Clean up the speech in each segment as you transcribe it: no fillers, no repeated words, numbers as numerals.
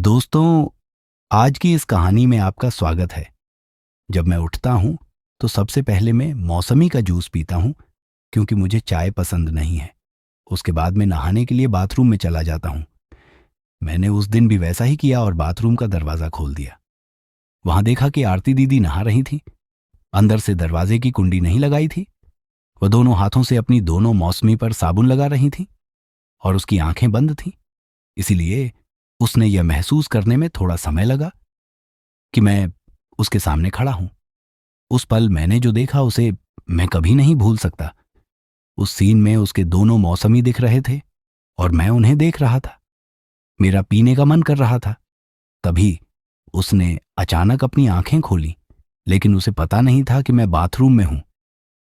दोस्तों, आज की इस कहानी में आपका स्वागत है। जब मैं उठता हूं तो सबसे पहले मैं मौसमी का जूस पीता हूं, क्योंकि मुझे चाय पसंद नहीं है। उसके बाद मैं नहाने के लिए बाथरूम में चला जाता हूं। मैंने उस दिन भी वैसा ही किया और बाथरूम का दरवाज़ा खोल दिया। वहां देखा कि आरती दीदी नहा रही थी। अंदर से दरवाजे की कुंडी नहीं लगाई थी। वह दोनों हाथों से अपनी दोनों मौसमी पर साबुन लगा रही थी और उसकी आंखें बंद थीं। इसीलिए उसने यह महसूस करने में थोड़ा समय लगा कि मैं उसके सामने खड़ा हूं। उस पल मैंने जो देखा उसे मैं कभी नहीं भूल सकता। उस सीन में उसके दोनों मौसमी दिख रहे थे और मैं उन्हें देख रहा था। मेरा पीने का मन कर रहा था। तभी उसने अचानक अपनी आंखें खोली, लेकिन उसे पता नहीं था कि मैं बाथरूम में हूं।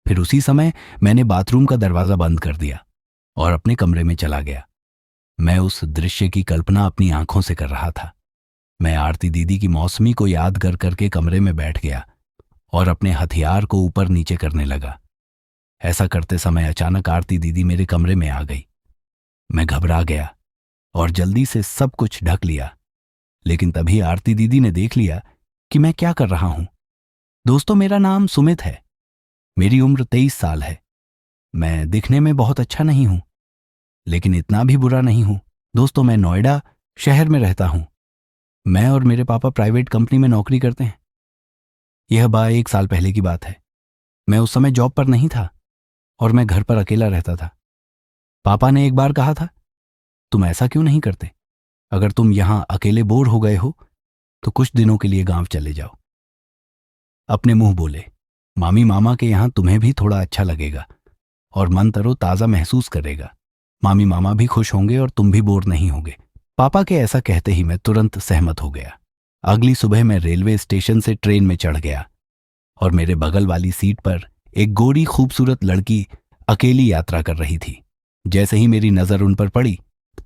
फिर उसी समय मैंने बाथरूम का दरवाजा बंद कर दिया और अपने कमरे में चला गया। मैं उस दृश्य की कल्पना अपनी आंखों से कर रहा था। मैं आरती दीदी की मौसमी को याद कर करके कमरे में बैठ गया और अपने हथियार को ऊपर नीचे करने लगा। ऐसा करते समय अचानक आरती दीदी मेरे कमरे में आ गई। मैं घबरा गया और जल्दी से सब कुछ ढक लिया, लेकिन तभी आरती दीदी ने देख लिया कि मैं क्या कर रहा हूं। दोस्तों, मेरा नाम सुमित है। मेरी उम्र 23 साल है। मैं दिखने में बहुत अच्छा नहीं हूं, लेकिन इतना भी बुरा नहीं हूं। दोस्तों, मैं नोएडा शहर में रहता हूं। मैं और मेरे पापा प्राइवेट कंपनी में नौकरी करते हैं। यह 1 साल पहले की बात है। मैं उस समय जॉब पर नहीं था और मैं घर पर अकेला रहता था। पापा ने एक बार कहा था, तुम ऐसा क्यों नहीं करते? अगर तुम यहां अकेले बोर हो गए हो तो कुछ दिनों के लिए गांव चले जाओ। अपने मुंह बोले, मामी मामा के यहां तुम्हें भी थोड़ा अच्छा लगेगा और मन तरो ताज़ा महसूस करेगा। मामी मामा भी खुश होंगे और तुम भी बोर नहीं होगे। पापा के ऐसा कहते ही मैं तुरंत सहमत हो गया। अगली सुबह मैं रेलवे स्टेशन से ट्रेन में चढ़ गया और मेरे बगल वाली सीट पर एक गोरी खूबसूरत लड़की अकेली यात्रा कर रही थी। जैसे ही मेरी नज़र उन पर पड़ी,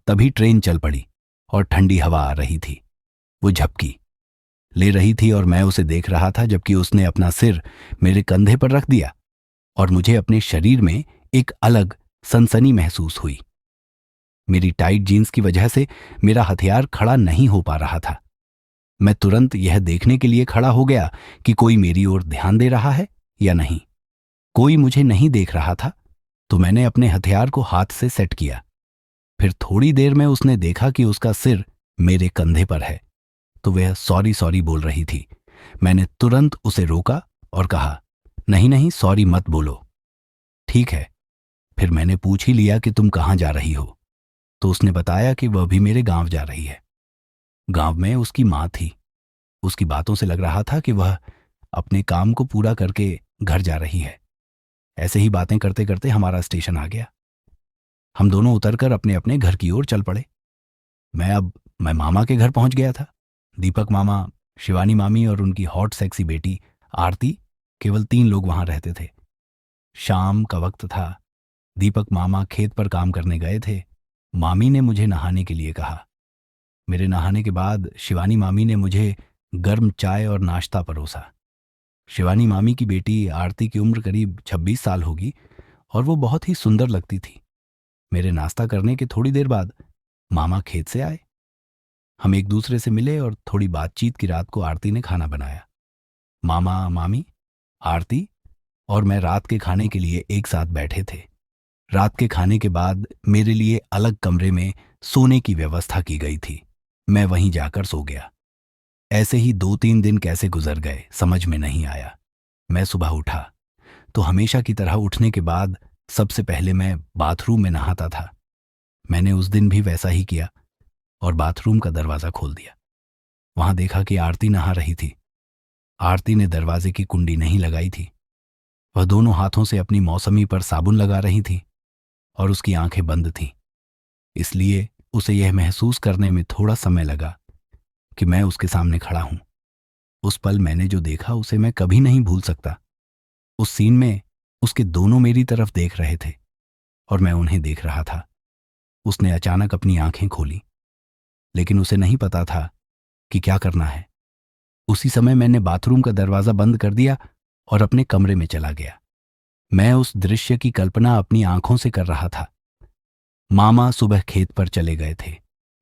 तभी ट्रेन चल पड़ी और ठंडी हवा आ रही थी। वो झपकी ले रही थी और मैं उसे देख रहा था, जबकि उसने अपना सिर मेरे कंधे पर रख दिया और मुझे अपने शरीर में एक अलग सनसनी महसूस हुई। मेरी टाइट जीन्स की वजह से मेरा हथियार खड़ा नहीं हो पा रहा था। मैं तुरंत यह देखने के लिए खड़ा हो गया कि कोई मेरी ओर ध्यान दे रहा है या नहीं। कोई मुझे नहीं देख रहा था, तो मैंने अपने हथियार को हाथ से सेट किया। फिर थोड़ी देर में उसने देखा कि उसका सिर मेरे कंधे पर है, तो वह सॉरी सॉरी बोल रही थी। मैंने तुरंत उसे रोका और कहा, नहीं नहीं, सॉरी मत बोलो। ठीक है। फिर मैंने पूछ ही लिया कि तुम कहाँ जा रही हो, तो उसने बताया कि वह भी मेरे गांव जा रही है। गांव में उसकी माँ थी। उसकी बातों से लग रहा था कि वह अपने काम को पूरा करके घर जा रही है। ऐसे ही बातें करते करते हमारा स्टेशन आ गया। हम दोनों उतरकर अपने अपने घर की ओर चल पड़े। मैं मामा के घर पहुंच गया था। दीपक मामा, शिवानी मामी और उनकी हॉट सेक्सी बेटी आरती, केवल 3 लोग वहां रहते थे। शाम का वक्त था। दीपक मामा खेत पर काम करने गए थे। मामी ने मुझे नहाने के लिए कहा। मेरे नहाने के बाद शिवानी मामी ने मुझे गर्म चाय और नाश्ता परोसा। शिवानी मामी की बेटी आरती की उम्र करीब 26 साल होगी और वो बहुत ही सुंदर लगती थी। मेरे नाश्ता करने के थोड़ी देर बाद मामा खेत से आए। हम एक दूसरे से मिले और थोड़ी बातचीत की रात को आरती ने खाना बनाया। मामा, मामी, आरती और मैं रात के खाने के लिए एक साथ बैठे थे। रात के खाने के बाद मेरे लिए अलग कमरे में सोने की व्यवस्था की गई थी। मैं वहीं जाकर सो गया। ऐसे ही 2-3 दिन कैसे गुजर गए समझ में नहीं आया। मैं सुबह उठा तो हमेशा की तरह उठने के बाद सबसे पहले मैं बाथरूम में नहाता था। मैंने उस दिन भी वैसा ही किया और बाथरूम का दरवाज़ा खोल दिया। वहां देखा कि आरती नहा रही थी। आरती ने दरवाजे की कुंडी नहीं लगाई थी। वह दोनों हाथों से अपनी मौसमी पर साबुन लगा रही थी और उसकी आंखें बंद थीं। इसलिए उसे यह महसूस करने में थोड़ा समय लगा कि मैं उसके सामने खड़ा हूं। उस पल मैंने जो देखा उसे मैं कभी नहीं भूल सकता। उस सीन में उसके दोनों मेरी तरफ देख रहे थे और मैं उन्हें देख रहा था। उसने अचानक अपनी आंखें खोली, लेकिन उसे नहीं पता था कि क्या करना है। उसी समय मैंने बाथरूम का दरवाज़ा बंद कर दिया और अपने कमरे में चला गया। मैं उस दृश्य की कल्पना अपनी आंखों से कर रहा था। मामा सुबह खेत पर चले गए थे।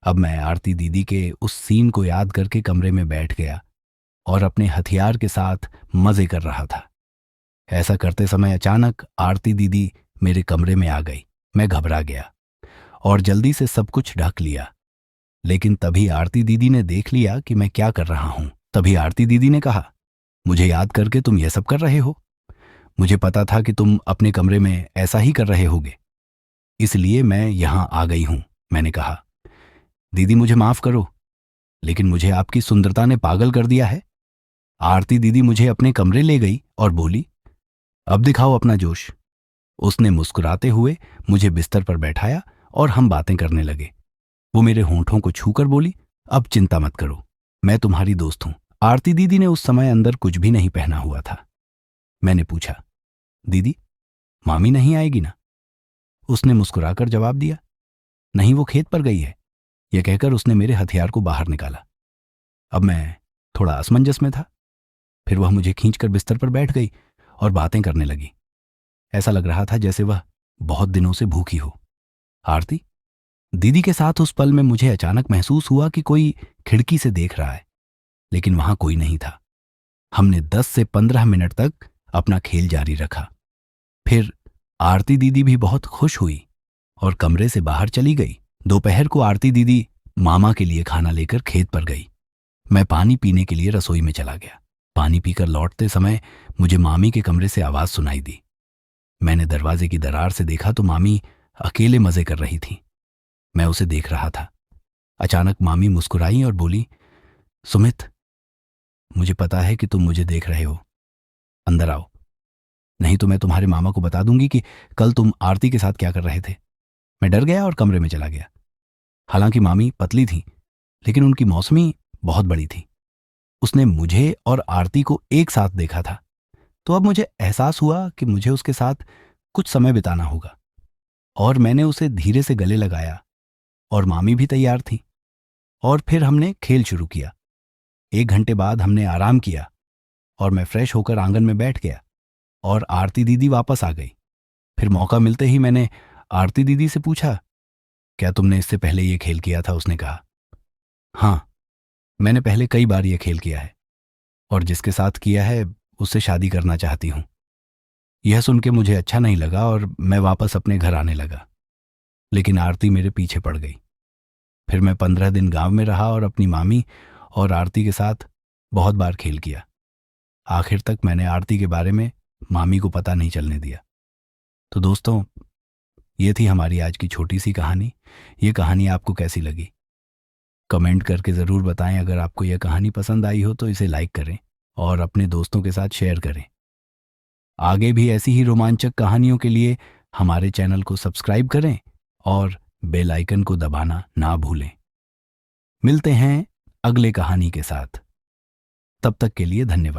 अब मैं आरती दीदी के उस सीन को याद करके कमरे में बैठ गया और अपने हथियार के साथ मजे कर रहा था। ऐसा करते समय अचानक आरती दीदी मेरे कमरे में आ गई। मैं घबरा गया और जल्दी से सब कुछ ढक लिया। लेकिन तभी आरती दीदी ने देख लिया कि मैं क्या कर रहा हूं। तभी आरती दीदी ने कहा, मुझे याद करके तुम ये सब कर रहे हो? मुझे पता था कि तुम अपने कमरे में ऐसा ही कर रहे होगे, इसलिए मैं यहां आ गई हूं। मैंने कहा, दीदी मुझे माफ करो, लेकिन मुझे आपकी सुंदरता ने पागल कर दिया है। आरती दीदी मुझे अपने कमरे ले गई और बोली, अब दिखाओ अपना जोश। उसने मुस्कुराते हुए मुझे बिस्तर पर बैठाया और हम बातें करने लगे। वो मेरे होंठों को छूकर बोली, अब चिंता मत करो, मैं तुम्हारी दोस्त हूं। आरती दीदी ने उस समय अंदर कुछ भी नहीं पहना हुआ था। मैंने पूछा, दीदी मामी नहीं आएगी ना? उसने मुस्कुराकर जवाब दिया, नहीं, वो खेत पर गई है। यह कहकर उसने मेरे हथियार को बाहर निकाला। अब मैं थोड़ा असमंजस में था। फिर वह मुझे खींचकर बिस्तर पर बैठ गई और बातें करने लगी। ऐसा लग रहा था जैसे वह बहुत दिनों से भूखी हो। आरती दीदी के साथ उस पल में मुझे अचानक महसूस हुआ कि कोई खिड़की से देख रहा है, लेकिन वहां कोई नहीं था। हमने 10 से 15 मिनट तक अपना खेल जारी रखा। फिर आरती दीदी भी बहुत खुश हुई और कमरे से बाहर चली गई। दोपहर को आरती दीदी मामा के लिए खाना लेकर खेत पर गई। मैं पानी पीने के लिए रसोई में चला गया। पानी पीकर लौटते समय मुझे मामी के कमरे से आवाज सुनाई दी। मैंने दरवाजे की दरार से देखा तो मामी अकेले मजे कर रही थी। मैं उसे देख रहा था। अचानक मामी मुस्कुराई और बोली, सुमित, मुझे पता है कि तुम मुझे देख रहे हो। अंदर आओ, नहीं तो मैं तुम्हारे मामा को बता दूंगी कि कल तुम आरती के साथ क्या कर रहे थे। मैं डर गया और कमरे में चला गया। हालांकि मामी पतली थी, लेकिन उनकी मौसमी बहुत बड़ी थी। उसने मुझे और आरती को एक साथ देखा था, तो अब मुझे एहसास हुआ कि मुझे उसके साथ कुछ समय बिताना होगा। और मैंने उसे धीरे से गले लगाया और मामी भी तैयार थी। और फिर हमने खेल शुरू किया। 1 घंटे बाद हमने आराम किया और मैं फ्रेश होकर आंगन में बैठ गया और आरती दीदी वापस आ गई। फिर मौका मिलते ही मैंने आरती दीदी से पूछा, क्या तुमने इससे पहले ये खेल किया था? उसने कहा, हाँ, मैंने पहले कई बार ये खेल किया है और जिसके साथ किया है उससे शादी करना चाहती हूँ। यह सुन के मुझे अच्छा नहीं लगा और मैं वापस अपने घर आने लगा, लेकिन आरती मेरे पीछे पड़ गई। फिर मैं 15 दिन गांव में रहा और अपनी मामी और आरती के साथ बहुत बार खेल किया। आखिर तक मैंने आरती के बारे में मामी को पता नहीं चलने दिया। तो दोस्तों, ये थी हमारी आज की छोटी सी कहानी। ये कहानी आपको कैसी लगी? कमेंट करके ज़रूर बताएं। अगर आपको यह कहानी पसंद आई हो तो इसे लाइक करें और अपने दोस्तों के साथ शेयर करें। आगे भी ऐसी ही रोमांचक कहानियों के लिए हमारे चैनल को सब्सक्राइब करें और बेल आइकन को दबाना ना भूलें। मिलते हैं अगले कहानी के साथ। तब तक के लिए धन्यवाद।